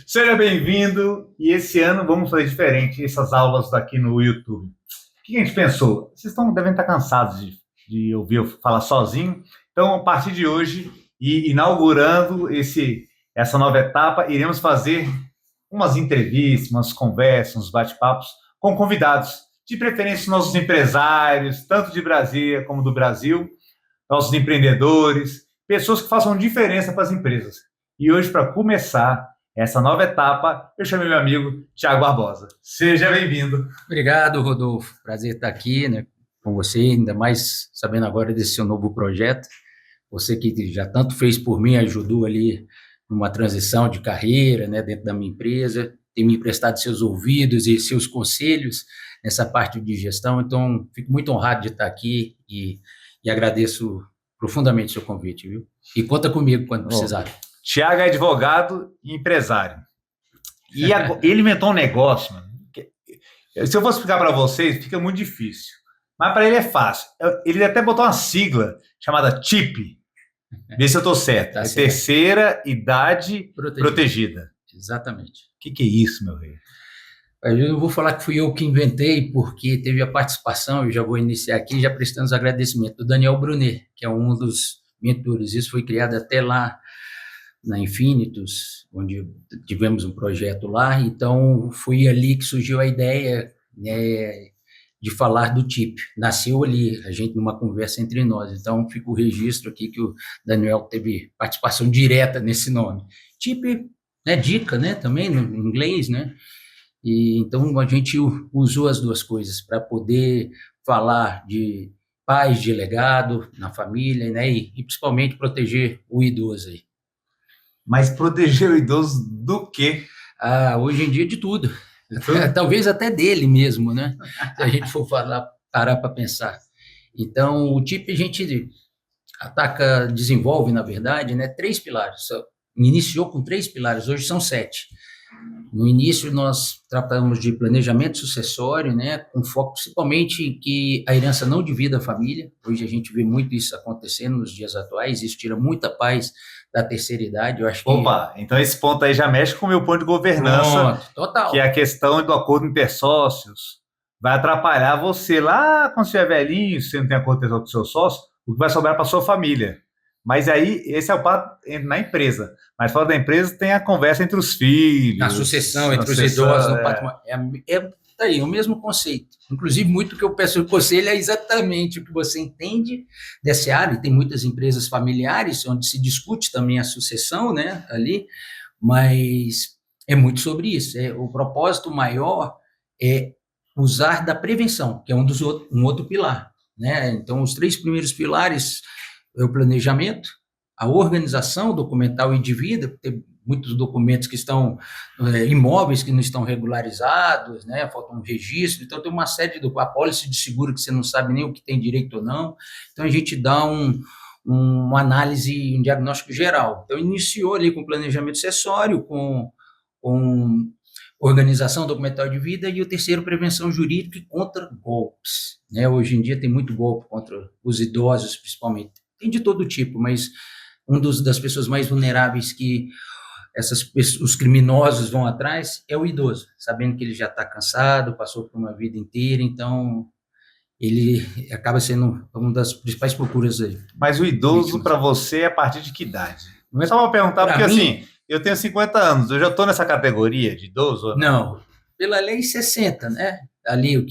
Seja bem-vindo. E esse ano vamos fazer diferente essas aulas daqui no YouTube. O que a gente pensou? Devem estar cansados de ouvir eu falar sozinho. Então, a partir de hoje, e inaugurando essa nova etapa, iremos fazer umas entrevistas, umas conversas, uns bate-papos com convidados, de preferência nossos empresários, tanto de Brasília como do Brasil, nossos empreendedores, pessoas que façam diferença para as empresas. E hoje, para começar essa nova etapa, eu chamei meu amigo Tiago Barbosa. Seja bem-vindo. Obrigado, Rodolfo. Prazer estar aqui, né, com você, ainda mais sabendo agora desse seu novo projeto. Você que já tanto fez por mim, ajudou ali numa transição de carreira, né, dentro da minha empresa, tem me emprestado seus ouvidos e seus conselhos nessa parte de gestão. Então, fico muito honrado de estar aqui e agradeço profundamente o seu convite, viu? E conta comigo quando precisar. Tiago é advogado e empresário. E ele inventou um negócio, mano, se eu for explicar para vocês, fica muito difícil. Mas para ele é fácil. Ele até botou uma sigla chamada TIP. Vê se eu estou certo. Tá certo. Terceira Idade Protegida. Exatamente. O que é isso, meu rei? Eu não vou falar que fui eu que inventei, porque teve a participação, eu já vou iniciar aqui, já prestando os agradecimentos, do Daniel Brunet, que é um dos mentores. Isso foi criado até lá na Infinitus, onde tivemos um projeto lá. Então, foi ali que surgiu a ideia, né, de falar do TIP. Nasceu ali, a gente numa conversa entre nós. Então, fica o registro aqui que o Daniel teve participação direta nesse nome. TIP, né, dica, né, também no inglês, né? E então a gente usou as duas coisas para poder falar de paz, de legado na família, né, e principalmente proteger o idoso aí. Mas proteger o idoso do quê? Hoje em dia de tudo. Talvez até dele mesmo, né? Se a gente for parar para pensar. Então, o TIP a gente desenvolve, na verdade, né, 3 pilares. Iniciou com 3 pilares, hoje são 7. No início, nós tratamos de planejamento sucessório, né, com foco principalmente em que a herança não divida a família. Hoje a gente vê muito isso acontecendo nos dias atuais, isso tira muita paz da terceira idade. Eu acho que... Opa, então esse ponto aí já mexe com o meu ponto de governança. Pronto, total. Que é a questão do acordo intersócios. Vai atrapalhar você lá quando você é velhinho, se você não tem acordo intersócio com o seu sócio, o que vai sobrar para sua família. Mas aí, esse é o pato na empresa. Mas fora da empresa tem a conversa entre os filhos. A sucessão entre os idosos no patrimônio. Tá aí, o mesmo conceito. Inclusive, muito que eu peço o conselho é exatamente o que você entende dessa área. E tem muitas empresas familiares onde se discute também a sucessão, né, ali, mas é muito sobre isso. O propósito maior é usar da prevenção, que é um outro pilar, né? Então, os 3 primeiros pilares é o planejamento, a organização documental e de vida, tem muitos documentos que estão imóveis que não estão regularizados, né? Falta um registro. Então, tem uma série a pólice de seguro que você não sabe nem o que tem direito ou não. Então, a gente dá uma análise, um diagnóstico geral. Então, iniciou ali com planejamento sucessório, com organização documental de vida, e o terceiro, prevenção jurídica e contra golpes, né? Hoje em dia tem muito golpe contra os idosos, principalmente. Tem de todo tipo, mas das pessoas mais vulneráveis que os criminosos vão atrás é o idoso, sabendo que ele já está cansado, passou por uma vida inteira, então ele acaba sendo uma das principais procuras aí. Mas o idoso, para você, é a partir de que idade? Não é só para perguntar, porque assim, eu tenho 50 anos, eu já estou nessa categoria de idoso? Não, pela lei 60, né? Ali,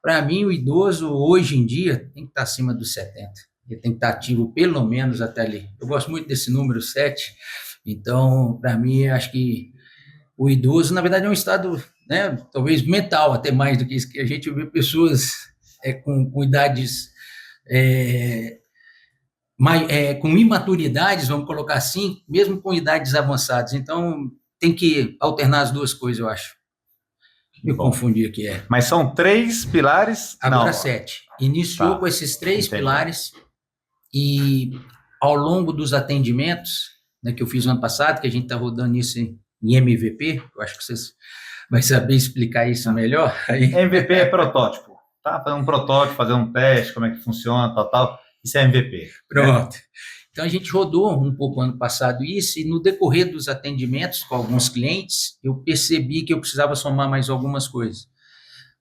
para mim, o idoso, hoje em dia, tem que estar acima dos 70. Ele tem que estar ativo pelo menos até ali. Eu gosto muito desse número 7, então, para mim, acho que o idoso, na verdade, é um estado, né, talvez mental, até mais do que isso, que a gente vê pessoas com idades, com imaturidades, vamos colocar assim, mesmo com idades avançadas. Então, tem que alternar as duas coisas, eu acho. Me confundi aqui. Mas são 3 pilares? Agora não. 7. Iniciou com esses 3 pilares e ao longo dos atendimentos, né, que eu fiz no ano passado, que a gente está rodando isso em MVP, eu acho que vocês vão saber explicar isso melhor. Aí. MVP é protótipo, tá? Fazer um protótipo, fazer um teste, como é que funciona, tal. Isso é MVP. Pronto. Então, a gente rodou um pouco ano passado isso, e no decorrer dos atendimentos com alguns clientes, eu percebi que eu precisava somar mais algumas coisas.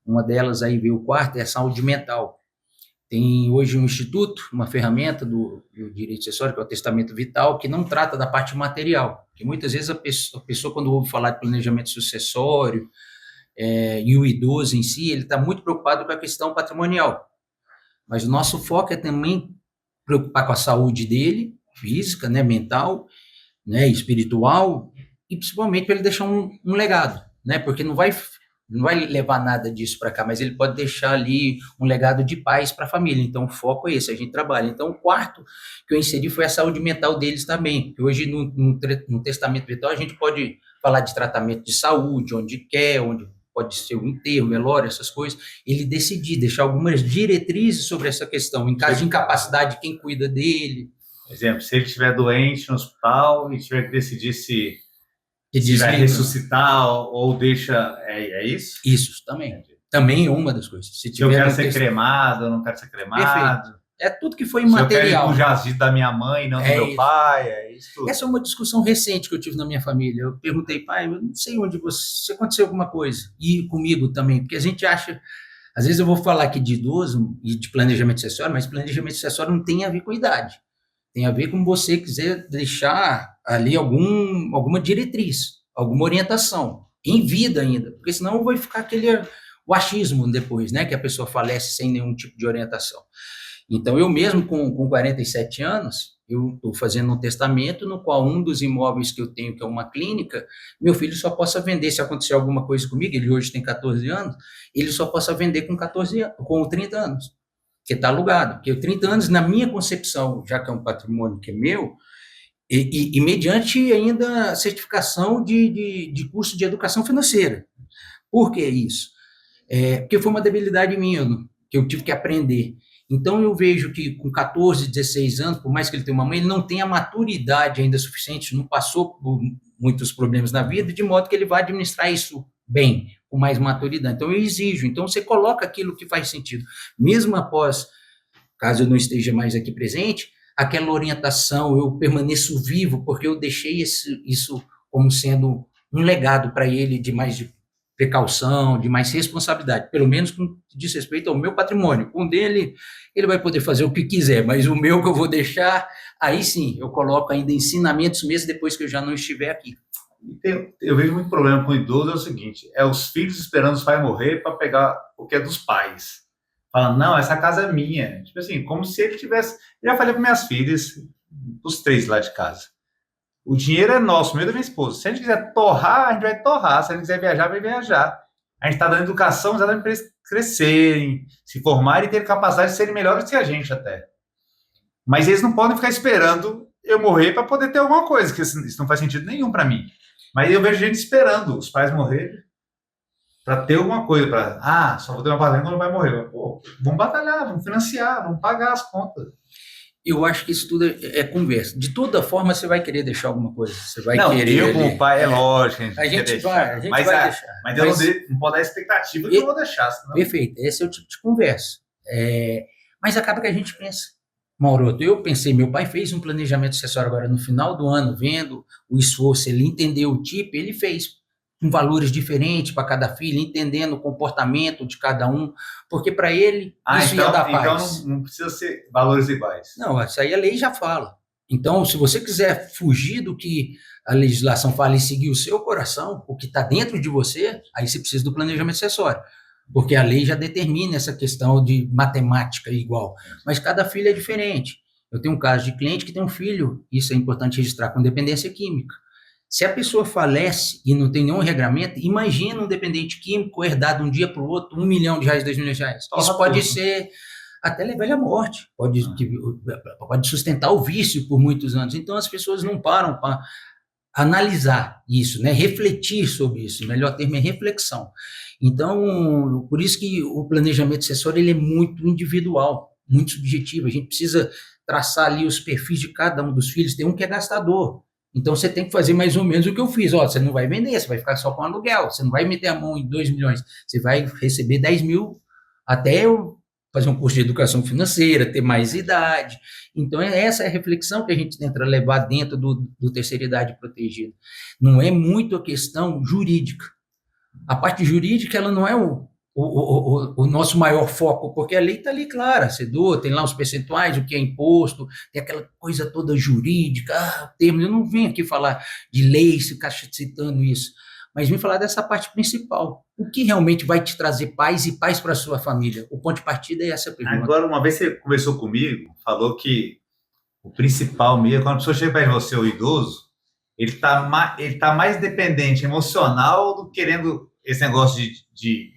Uma delas aí veio o quarto, é a saúde mental. Tem hoje um instituto, uma ferramenta do direito acessório, que é o testamento vital, que não trata da parte material. Porque muitas vezes a pessoa, quando ouve falar de planejamento sucessório, e o idoso em si, ele está muito preocupado com a questão patrimonial. Mas o nosso foco é também preocupar com a saúde dele, física, né, mental, né, espiritual, e principalmente para ele deixar um legado, né, porque não vai levar nada disso para cá, mas ele pode deixar ali um legado de paz para a família. Então, o foco é esse, a gente trabalha. Então, o quarto que eu inseri foi a saúde mental deles também, porque hoje no testamento vital a gente pode falar de tratamento de saúde, onde quer, onde pode ser o enterro, velório, essas coisas, ele decidir, deixar algumas diretrizes sobre essa questão, em caso de incapacidade, quem cuida dele. Por exemplo, se ele estiver doente no hospital e tiver que decidir se vai ressuscitar ou deixa... É isso? Isso também. Também é uma das coisas. Se eu quero ser cremado, eu não quero ser cremado. Perfeito. É tudo que foi imaterial. Se eu quero ir com o jazido da minha mãe, não do meu pai, é isso tudo. Essa é uma discussão recente que eu tive na minha família. Eu perguntei, pai, eu não sei onde se aconteceu alguma coisa. E comigo também, porque a gente acha... Às vezes eu vou falar aqui de idoso e de planejamento acessório, mas planejamento acessório não tem a ver com idade. Tem a ver com você quiser deixar ali alguma diretriz, alguma orientação, em vida ainda, porque senão vai ficar o achismo depois, né, que a pessoa falece sem nenhum tipo de orientação. Então, eu mesmo com 47 anos, eu estou fazendo um testamento no qual um dos imóveis que eu tenho, que é uma clínica, meu filho só possa vender, se acontecer alguma coisa comigo, ele hoje tem 14 anos, ele só possa vender com 30 anos, que está alugado. Porque 30 anos, na minha concepção, já que é um patrimônio que é meu, e mediante ainda certificação de curso de educação financeira. Por que isso? Porque foi uma debilidade minha, que eu tive que aprender. Então, eu vejo que com 14, 16 anos, por mais que ele tenha uma mãe, ele não tem a maturidade ainda suficiente, não passou por muitos problemas na vida, de modo que ele vai administrar isso bem, com mais maturidade. Então, eu exijo. Então, você coloca aquilo que faz sentido. Mesmo após, caso eu não esteja mais aqui presente, aquela orientação, eu permaneço vivo, porque eu deixei isso como sendo um legado para ele de precaução, de mais responsabilidade, pelo menos com diz respeito ao meu patrimônio. Com o dele, ele vai poder fazer o que quiser, mas o meu que eu vou deixar, aí sim, eu coloco ainda ensinamentos mesmo depois que eu já não estiver aqui. Eu vejo muito problema com o idoso, é o seguinte, os filhos esperando os pais morrer para pegar o que é dos pais. Falando, não, essa casa é minha. Tipo assim, como se ele tivesse... Eu já falei para minhas filhas, os 3 lá de casa, o dinheiro é nosso, meu e da minha esposa. Se a gente quiser torrar, a gente vai torrar. Se a gente quiser viajar, vai viajar. A gente está dando educação exatamente para eles crescerem, se formarem e ter capacidade de serem melhores que a gente até. Mas eles não podem ficar esperando eu morrer para poder ter alguma coisa, que isso não faz sentido nenhum para mim. Mas eu vejo gente esperando os pais morrerem para ter alguma coisa. Só vou ter uma patente quando vai morrer. Pô, vamos batalhar, vamos financiar, vamos pagar as contas. Eu acho que isso tudo é conversa. De toda forma, você vai querer deixar alguma coisa. Você vai não, querer. Eu, como pai, é lógico. A gente vai deixar. Mas eu não pode dar a expectativa que eu vou deixar. Senão... Perfeito. Esse é o tipo de conversa. Mas acaba que a gente pensa. Mauro, eu pensei, meu pai fez um planejamento sucessório agora no final do ano, vendo o esforço, ele entendeu o tipo, ele fez com valores diferentes para cada filho, entendendo o comportamento de cada um, porque para ele isso ia dar paz. Então não precisa ser valores iguais. Não, isso aí a lei já fala. Então, se você quiser fugir do que a legislação fala e seguir o seu coração, o que está dentro de você, aí você precisa do planejamento sucessório, porque a lei já determina essa questão de matemática igual. Mas cada filho é diferente. Eu tenho um caso de cliente que tem um filho, isso é importante registrar, com dependência química. Se a pessoa falece e não tem nenhum regramento, imagina um dependente químico herdado de um dia para o outro, R$1 milhão, R$2 milhões. Isso pode ser até levar ele à morte, pode sustentar o vício por muitos anos. Então, as pessoas não param para analisar isso, né? Refletir sobre isso. O melhor termo é reflexão. Então, por isso que o planejamento sucessório ele é muito individual, muito subjetivo. A gente precisa traçar ali os perfis de cada um dos filhos. Tem um que é gastador. Então, você tem que fazer mais ou menos o que eu fiz. Você não vai vender, você vai ficar só com aluguel. Você não vai meter a mão em 2 milhões. Você vai receber 10 mil até eu fazer um curso de educação financeira, ter mais idade. Então, essa é a reflexão que a gente tenta levar dentro do terceira idade protegida. Não é muito a questão jurídica. A parte jurídica, ela não é o nosso maior foco, porque a lei está ali clara, tem lá os percentuais, o que é imposto, tem aquela coisa toda jurídica, termos. Eu não venho aqui falar de lei, ficar citando isso, mas vim falar dessa parte principal. O que realmente vai te trazer paz e paz para a sua família? O ponto de partida é essa pergunta. Agora, uma vez você conversou comigo, falou que o principal mesmo, quando a pessoa chega perto de você, o idoso, ele tá mais dependente emocional do que querendo esse negócio de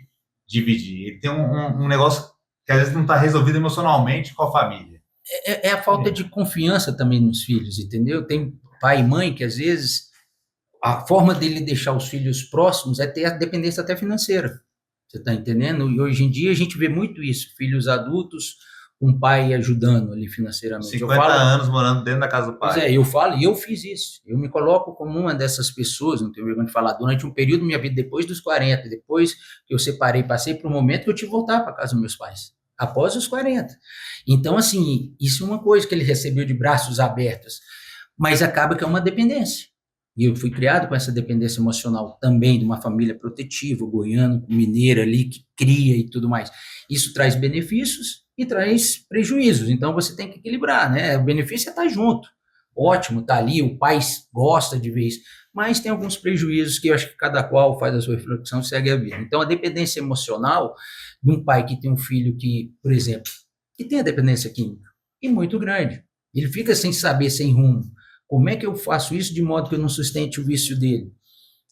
dividir. Ele tem um negócio que às vezes não está resolvido emocionalmente com a família. É a falta de confiança também nos filhos, entendeu? Tem pai e mãe que às vezes a forma dele deixar os filhos próximos é ter a dependência até financeira. Você está entendendo? E hoje em dia a gente vê muito isso, filhos adultos, um pai ajudando ali financeiramente. 50 anos morando dentro da casa do pai. Pois é, eu falo, e eu fiz isso. Eu me coloco como uma dessas pessoas, não tenho vergonha de falar, durante um período da minha vida, depois dos 40, depois que eu separei, passei por um momento que eu tive que voltar para casa dos meus pais, após os 40. Então, assim, isso é uma coisa que ele recebeu de braços abertos, mas acaba que é uma dependência. E eu fui criado com essa dependência emocional também de uma família protetiva, goiano, mineira ali, que cria e tudo mais. Isso traz benefícios e traz prejuízos, então você tem que equilibrar, né? O benefício é estar junto, ótimo, tá ali, o pai gosta de ver isso, mas tem alguns prejuízos que eu acho que cada qual faz a sua reflexão e segue a vida. Então, a dependência emocional de um pai que tem um filho que, por exemplo, que tem a dependência química, e muito grande, ele fica sem saber, sem rumo. Como é que eu faço isso de modo que eu não sustente o vício dele?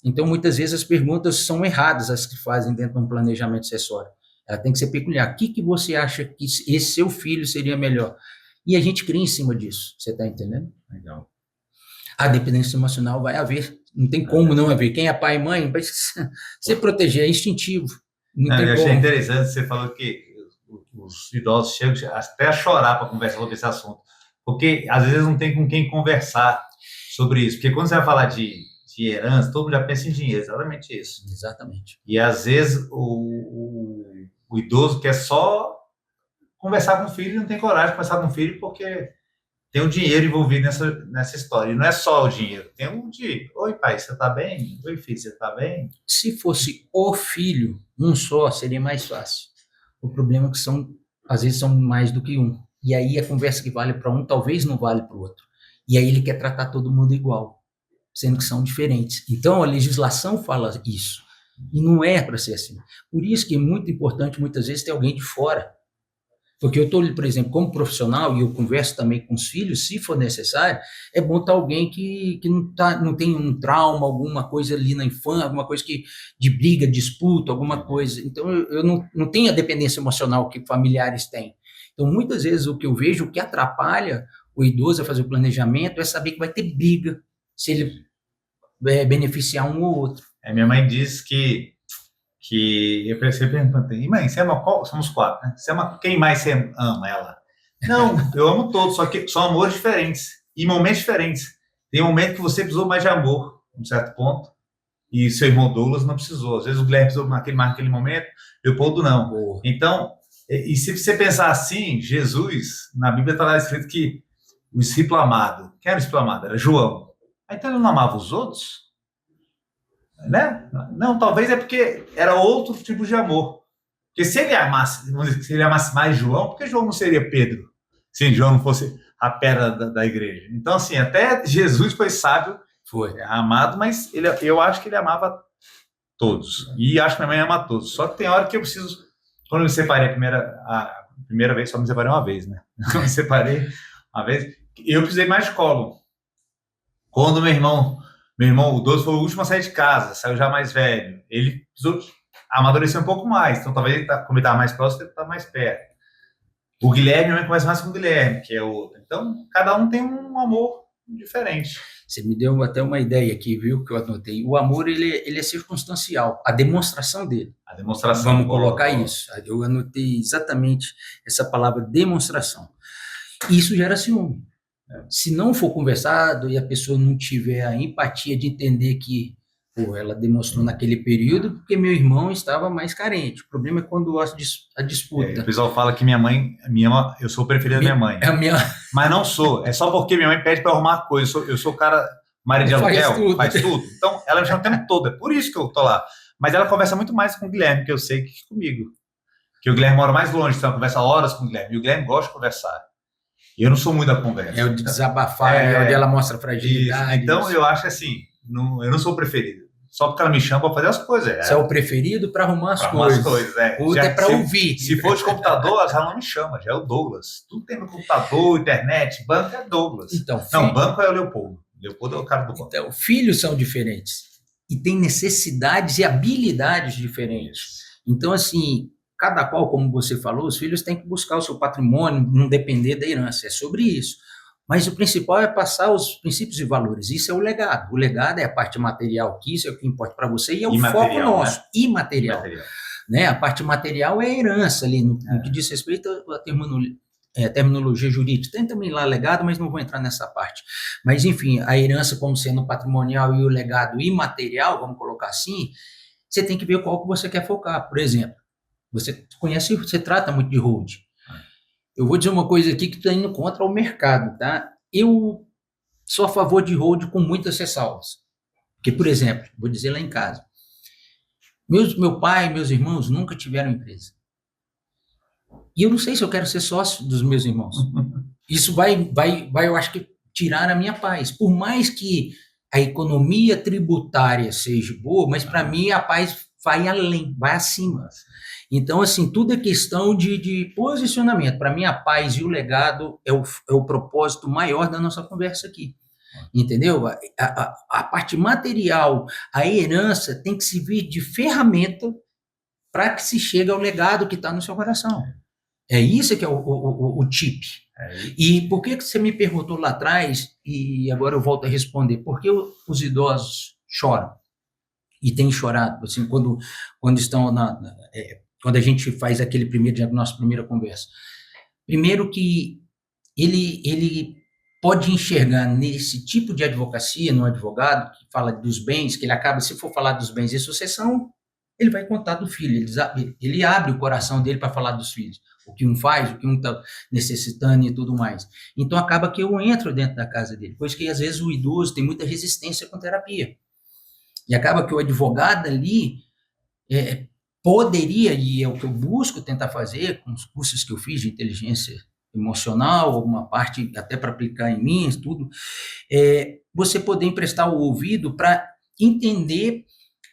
Então, muitas vezes as perguntas são erradas, as que fazem dentro de um planejamento sucessório. Ela tem que ser peculiar. O que você acha que esse seu filho seria melhor? E a gente cria em cima disso. Você está entendendo? Legal. A dependência emocional vai haver. Não tem como não haver. Quem é pai e mãe vai se proteger, é instintivo. Não tem eu como. achei interessante, você falou que os idosos chegam até a chorar para conversar sobre esse assunto. Porque às vezes não tem com quem conversar sobre isso. Porque quando você vai falar de herança, todo mundo já pensa em dinheiro, exatamente isso. Exatamente. E às vezes o idoso quer só conversar com o filho e não tem coragem de conversar com o filho porque tem o dinheiro envolvido nessa história. E não é só o dinheiro, tem um de, oi pai, você tá bem? Oi filho, você tá bem? Se fosse o filho, um só, seria mais fácil. O problema é que às vezes são mais do que um. E aí a conversa que vale para um, talvez não vale para o outro. E aí ele quer tratar todo mundo igual, sendo que são diferentes. Então a legislação fala isso. E não é para ser assim. Por isso que é muito importante, muitas vezes, ter alguém de fora. Porque eu estou, por exemplo, como profissional, e eu converso também com os filhos, se for necessário, é bom estar alguém que não tem um trauma, alguma coisa ali na infância, alguma coisa de briga, disputa, alguma coisa. Então, eu não tenho a dependência emocional que familiares têm. Então, muitas vezes, o que eu vejo, o que atrapalha o idoso a fazer o planejamento é saber que vai ter briga, se ele beneficiar um ou outro. Minha mãe diz que eu perguntei, mãe, você ama qual? Somos 4, né? Você ama quem mais você ama ela? Não, eu amo todos, só que são amores diferentes e momentos diferentes. Tem um momento que você precisou mais de amor, um certo ponto, e seu irmão Douglas não precisou. Às vezes o Guilherme precisou naquele momento, Leopoldo não. Boa. Então, e se você pensar assim, Jesus, na Bíblia está lá escrito que o discípulo amado, quem era o discípulo amado? Era João. Então ele não amava os outros? Né? Não, talvez é porque era outro tipo de amor. Porque se ele amasse, vamos dizer, se ele amasse mais João, por que João não seria Pedro? Se João não fosse a pedra da igreja. Então, assim, até Jesus foi sábio, foi amado, mas eu acho que ele amava todos. E acho que minha mãe ama todos. Só que tem hora que eu preciso. Quando eu me separei a primeira vez, só me separei uma vez, né? Quando me separei uma vez, eu precisei mais de colo. Quando meu irmão, o Douglas, foi o último a sair de casa, saiu já mais velho. Ele precisou amadurecer um pouco mais, então talvez ele como ele estava mais próximo, ele está mais perto. O Guilherme, minha mãe conversa mais com o Guilherme, que é outro. Então, cada um tem um amor diferente. Você me deu até uma ideia aqui, viu, que eu anotei. O amor, ele é circunstancial, a demonstração dele. A demonstração. Vamos colocar isso. Eu anotei exatamente essa palavra demonstração. Isso gera ciúme. Se não for conversado e a pessoa não tiver a empatia de entender que Pô, ela demonstrou naquele período porque meu irmão estava mais carente. O problema é quando a disputa. O pessoal fala que minha mãe me ama, eu sou o preferido da minha mãe. Mas não sou, é só porque minha mãe pede para arrumar coisa. Eu sou o cara, marido de aluguel, faz tudo. Então, ela me chama o tempo todo, é por isso que eu tô lá. Mas ela conversa muito mais com o Guilherme, que eu sei, que comigo. Que o Guilherme mora mais longe, então ela conversa horas com o Guilherme. E o Guilherme gosta de conversar. E eu não sou muito da conversa. É o de desabafar, é onde ela mostra fragilidade. Isso. Então, eu acho assim, eu não sou o preferido. Só porque ela me chama para fazer as coisas. Você é o preferido para arrumar as coisas. Outro é para ouvir. Se for de computador, ela não me chama, já é o Douglas. Tudo tem no computador, internet, banco é Douglas. Então, não, banco é o Leopoldo. Leopoldo é o cara do banco. Então, filhos são diferentes. E têm necessidades e habilidades diferentes. Então, assim, cada qual, como você falou, os filhos têm que buscar o seu patrimônio, não depender da herança. É sobre isso. Mas o principal é passar os princípios e valores. Isso é o legado. O legado é a parte material, que isso é o que importa para você e é o foco nosso. Né? Imaterial. Né? A parte material é a herança ali, no que diz respeito à terminologia jurídica. Tem também lá legado, mas não vou entrar nessa parte. Mas, enfim, a herança como sendo patrimonial e o legado imaterial, vamos colocar assim, você tem que ver qual que você quer focar. Por exemplo, você conhece, você trata muito de hold. Eu vou dizer uma coisa aqui que está indo contra o mercado, tá? Eu sou a favor de hold com muitas ressalvas. Porque, por exemplo, vou dizer lá em casa, meu pai e meus irmãos nunca tiveram empresa. E eu não sei se eu quero ser sócio dos meus irmãos. Isso vai, eu acho que, tirar a minha paz. Por mais que a economia tributária seja boa, mas para mim a paz vai além, vai acima. Então, assim, tudo é questão de posicionamento. Para mim, a paz e o legado é o propósito maior da nossa conversa aqui. Entendeu? A parte material, a herança tem que servir de ferramenta para que se chegue ao legado que está no seu coração. É isso que é o chip. E por que você me perguntou lá atrás, e agora eu volto a responder, por que os idosos choram? E têm chorado, assim, quando estão quando a gente faz aquele primeiro diagnóstico, primeira conversa. Primeiro que ele pode enxergar nesse tipo de advocacia, no advogado que fala dos bens, que ele acaba, se for falar dos bens e sucessão, ele vai contar do filho, ele abre o coração dele para falar dos filhos, o que um faz, o que um está necessitando e tudo mais. Então acaba que eu entro dentro da casa dele, pois que às vezes o idoso tem muita resistência com terapia. E acaba que o advogado ali poderia, e é o que eu busco tentar fazer com os cursos que eu fiz de inteligência emocional, alguma parte até para aplicar em mim, tudo, você poder emprestar o ouvido para entender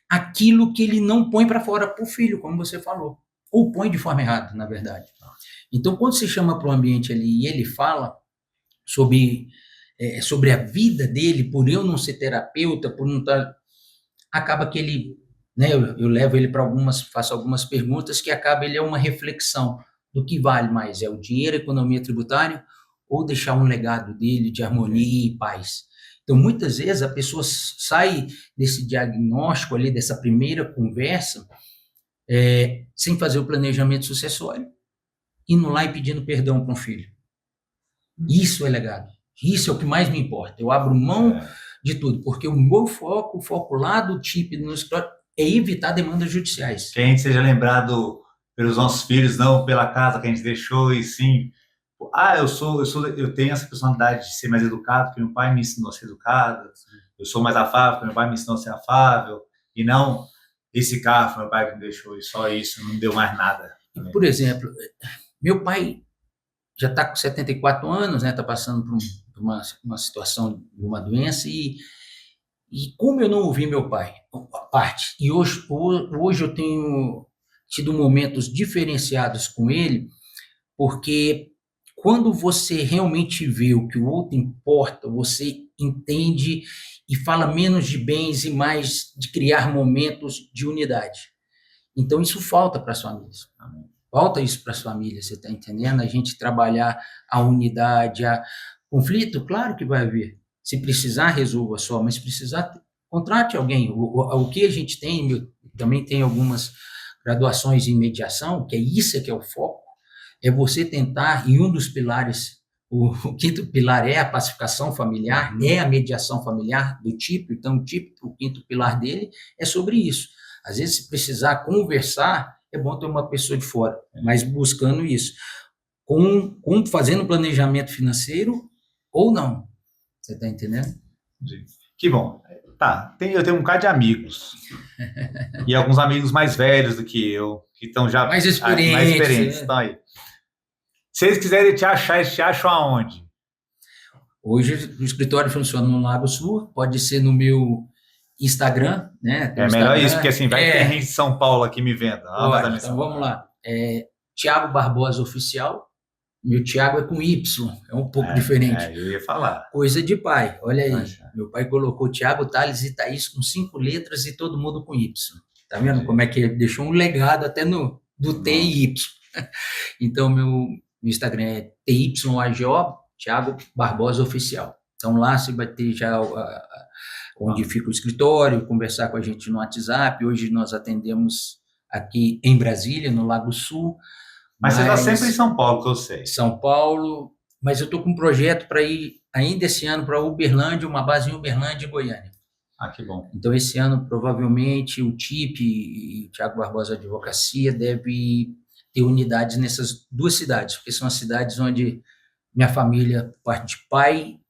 aquilo que ele não põe para fora para o filho, como você falou, ou põe de forma errada, na verdade. Então, quando se chama para o ambiente ali e ele fala sobre a vida dele, por eu não ser terapeuta, por não estar... acaba que ele... né, eu levo ele para faço algumas perguntas que acaba ele é uma reflexão do que vale mais, é o dinheiro, a economia tributária, ou deixar um legado dele de harmonia e paz. Então, muitas vezes, a pessoa sai desse diagnóstico ali, dessa primeira conversa, sem fazer o planejamento sucessório, indo lá e pedindo perdão para um filho. Isso é legado. Isso é o que mais me importa. Eu abro mão de tudo, porque o meu foco, o foco lá do TIP no escritório, é evitar demandas judiciais. Que a gente seja lembrado pelos nossos filhos, não pela casa que a gente deixou, e sim... eu tenho essa personalidade de ser mais educado, porque meu pai me ensinou a ser educado. Eu sou mais afável, porque meu pai me ensinou a ser afável. E não esse carro que meu pai me deixou, e só isso, não me deu mais nada. Por exemplo, meu pai já está com 74 anos, né? Está passando por uma situação de uma doença, e como eu não ouvi meu pai, e hoje eu tenho tido momentos diferenciados com ele, porque quando você realmente vê o que o outro importa, você entende e fala menos de bens e mais de criar momentos de unidade. Então, isso falta para as famílias. Falta isso para as famílias, você está entendendo? A gente trabalhar a unidade, conflito, claro que vai haver. Se precisar, resolva só, mas se precisar, contrate alguém. O que a gente tem, também tem algumas graduações em mediação, que é isso que é o foco, é você tentar, e um dos pilares O quinto pilar é a pacificação familiar, é a mediação familiar do tipo. Então, o quinto pilar dele é sobre isso. Às vezes, se precisar conversar, é bom ter uma pessoa de fora, mas buscando isso. Fazendo planejamento financeiro ou não. Você está entendendo? Que bom. Tá, eu tenho um bocado de amigos. E alguns amigos mais velhos do que eu, que estão já mais experientes. Estão aí. Se eles quiserem te achar, eles te acham aonde? Hoje o escritório funciona no Lago Sul, pode ser no meu Instagram, né? É melhor isso, porque assim, vai ter gente de São Paulo aqui me vendo. Então vamos lá. Thiago Barbosa Oficial. Meu Thiago é com Y, é um pouco diferente. Eu ia falar. Coisa de pai, olha aí. Meu pai colocou Thiago, Thales e Thaís com 5 letras e todo mundo com Y. Tá vendo como é que ele deixou um legado até do T e Y. Então, meu Instagram é TYAGO, Thiago Barbosa Oficial. Então, lá você vai ter já onde fica o escritório, conversar com a gente no WhatsApp. Hoje nós atendemos aqui em Brasília, no Lago Sul. Mas você está sempre em São Paulo, que eu sei. São Paulo, mas eu estou com um projeto para ir ainda esse ano para Uberlândia, uma base em Uberlândia e Goiânia. Que bom. Então, esse ano, provavelmente, o TIP e o Thiago Barbosa Advocacia deve ter unidades nessas 2 cidades, porque são as cidades onde minha família, parte de pai,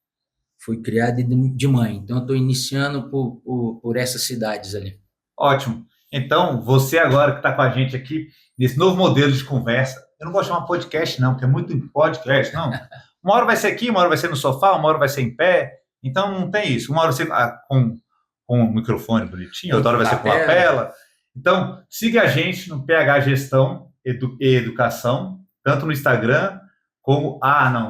foi criada de mãe. Então, eu estou iniciando por essas cidades ali. Ótimo. Então, você agora que está com a gente aqui, nesse novo modelo de conversa, eu não gosto de chamar podcast não, porque é muito podcast, não. Uma hora vai ser aqui, uma hora vai ser no sofá, uma hora vai ser em pé, então não tem isso. Uma hora vai ser com um microfone bonitinho, outra hora vai ser com lapela. Então, siga a gente no PH Gestão e Educação, tanto no Instagram como...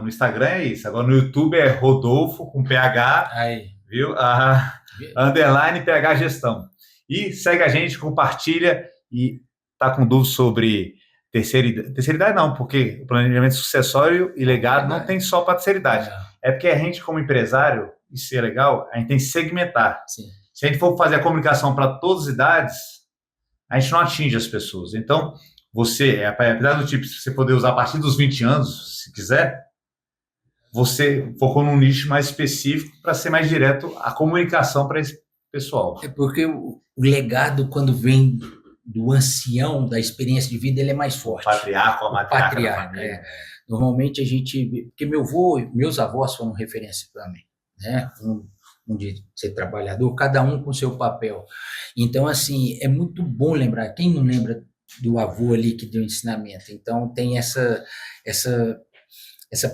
no Instagram é isso, agora no YouTube é Rodolfo com PH, aí. Viu? Underline PH Gestão. E segue a gente, compartilha e tá com dúvidas sobre terceira idade não, porque o planejamento sucessório e legado não tem só para terceira idade. É porque a gente, como empresário, isso é legal, a gente tem que segmentar. Sim. Se a gente for fazer a comunicação para todas as idades, a gente não atinge as pessoas. Então, você, apesar do tipo, se você poder usar a partir dos 20 anos, se quiser, você focou num nicho mais específico para ser mais direto a comunicação para esse pessoal. É porque o legado, quando vem do ancião, da experiência de vida, ele é mais forte. O patriarca, a matriarca. Normalmente a gente... Porque meus avós foram referência para mim, né? Um de ser trabalhador, cada um com seu papel. Então, assim, é muito bom lembrar. Quem não lembra do avô ali que deu ensinamento? Então, tem essa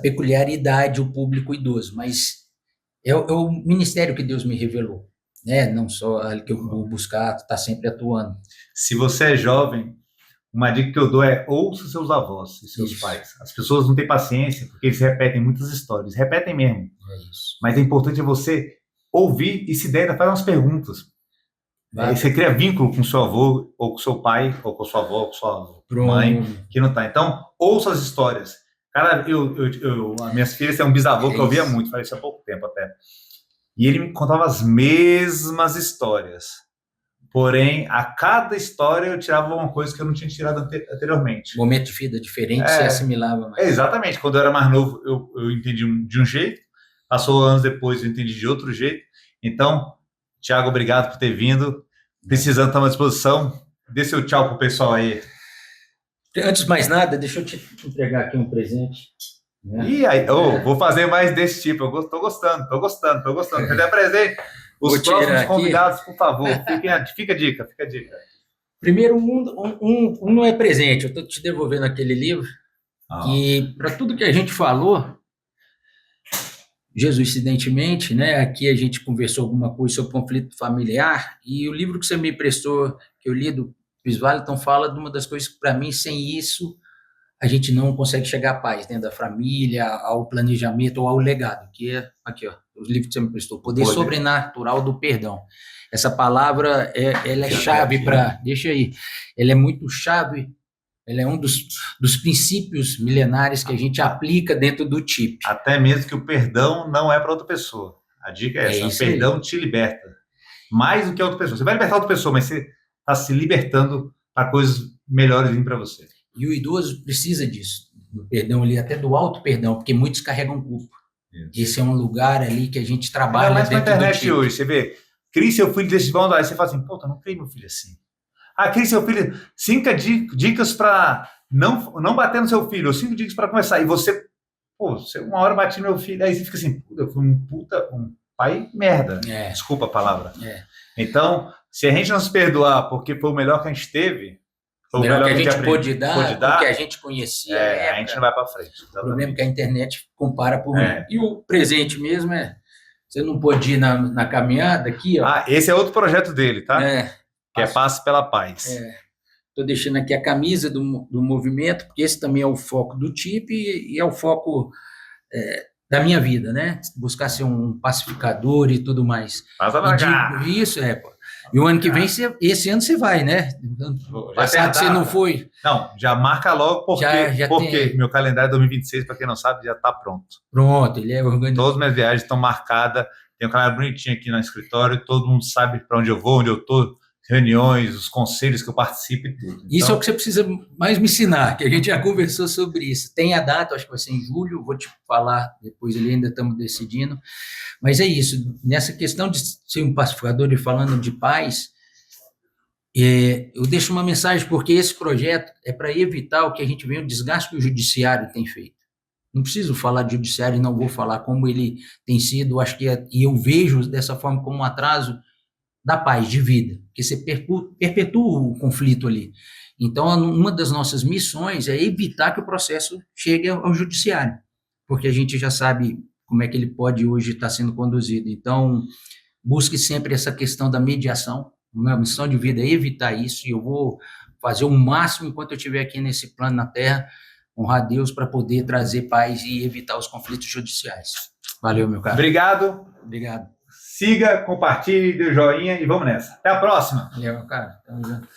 peculiaridade, o público idoso, mas é o ministério que Deus me revelou. Não só que eu vou buscar, está sempre atuando. Se você é jovem, uma dica que eu dou é ouça seus avós e seus pais. As pessoas não têm paciência, porque eles repetem muitas histórias, repetem mesmo. Isso. Mas é importante você ouvir e se der, ainda faz umas perguntas. Aí você cria vínculo com seu avô, ou com seu pai, ou com sua avó, ou com sua mãe, que não está. Então, ouça as histórias. Cara, as minhas filhas têm um bisavô que eu ouvia muito, faleceu há pouco tempo até. E ele me contava as mesmas histórias. Porém, a cada história eu tirava uma coisa que eu não tinha tirado anteriormente. Momento de vida diferente, você assimilava mais. Exatamente. Quando eu era mais novo, eu entendi de um jeito. Passou anos depois, eu entendi de outro jeito. Então, Thiago, obrigado por ter vindo. Precisando, estar à disposição. Dê seu tchau pro pessoal aí. Antes de mais nada, deixa eu te entregar aqui um presente. E aí, vou fazer mais desse tipo. Eu tô gostando. Você der presente. Os próximos convidados, por favor, fica a dica. Primeiro, um não é presente. Eu estou te devolvendo aquele livro. E para tudo que a gente falou, Jesuincidentemente, né? Aqui a gente conversou alguma coisa sobre conflito familiar, e o livro que você me emprestou, que eu li do Chris Vallotton, fala de uma das coisas que, para mim, sem isso, a gente não consegue chegar à paz, né? Da família, ao planejamento ou ao legado, que é, aqui, ó, os livros que você me emprestou, Poder Sobrenatural do Perdão. Essa palavra, ela é chave para... Deixa aí. Ela é muito chave. Ela é um dos princípios milenares que a gente aplica dentro do TIP. Até mesmo que o perdão não é para outra pessoa. A dica é essa, o perdão te liberta. Mais do que a outra pessoa. Você vai libertar outra pessoa, mas você está se libertando para coisas melhores virem para você. E o idoso precisa disso. no perdão ali, até do auto perdão, porque muitos carregam culpa. Esse é um lugar ali que a gente trabalha mais dentro na internet do tipo. hoje, você vê, crie seu filho desse bom, aí você fala assim, pô, eu não criei meu filho assim. Crie seu filho, 5 dicas para não bater no seu filho, ou 5 dicas para começar, e você, pô, você uma hora bati no meu filho, aí você fica assim, eu fui um pai merda, desculpa a palavra. Então, se a gente não se perdoar porque foi o melhor que a gente teve, o melhor que a gente pôde dar, o que a gente conhecia, a gente não vai para frente. Exatamente. O problema é que a internet compara por mim. E o presente mesmo você não pôde ir na caminhada aqui, ó. Esse é outro projeto dele, tá? Que é Passe pela Paz. Estou deixando aqui a camisa do movimento, porque esse também é o foco do TIP e é o foco da minha vida, né? Buscar ser um pacificador e tudo mais. Isso, pô. E o ano que vem, esse ano você vai, né? Passado você não foi. Não, já marca logo, porque meu calendário 2026, para quem não sabe, já está pronto. Pronto, ele é organizado. Todas as minhas viagens estão marcadas, tem um calendário bonitinho aqui no escritório, todo mundo sabe para onde eu vou, onde eu estou, reuniões, os conselhos que eu participo e tudo. Então, isso é o que você precisa mais me ensinar, que a gente já conversou sobre isso. Tem a data, acho que vai ser em julho, vou te falar depois, ali ainda estamos decidindo. Mas é isso, nessa questão de ser um pacificador e falando de paz, eu deixo uma mensagem, porque esse projeto é para evitar o que a gente vê, o desgaste que o judiciário tem feito. Não preciso falar de judiciário, não vou falar como ele tem sido, acho que e eu vejo dessa forma como um atraso da paz, de vida, porque você perpetua o conflito ali. Então, uma das nossas missões é evitar que o processo chegue ao judiciário, porque a gente já sabe como é que ele pode hoje estar sendo conduzido. Então, busque sempre essa questão da mediação. Minha missão de vida é evitar isso, e eu vou fazer o máximo enquanto eu estiver aqui nesse plano na Terra, honrar Deus para poder trazer paz e evitar os conflitos judiciais. Valeu, meu caro. Obrigado. Obrigado. Siga, compartilhe, dê joinha e vamos nessa. Até a próxima. Valeu, meu cara. Tamo junto.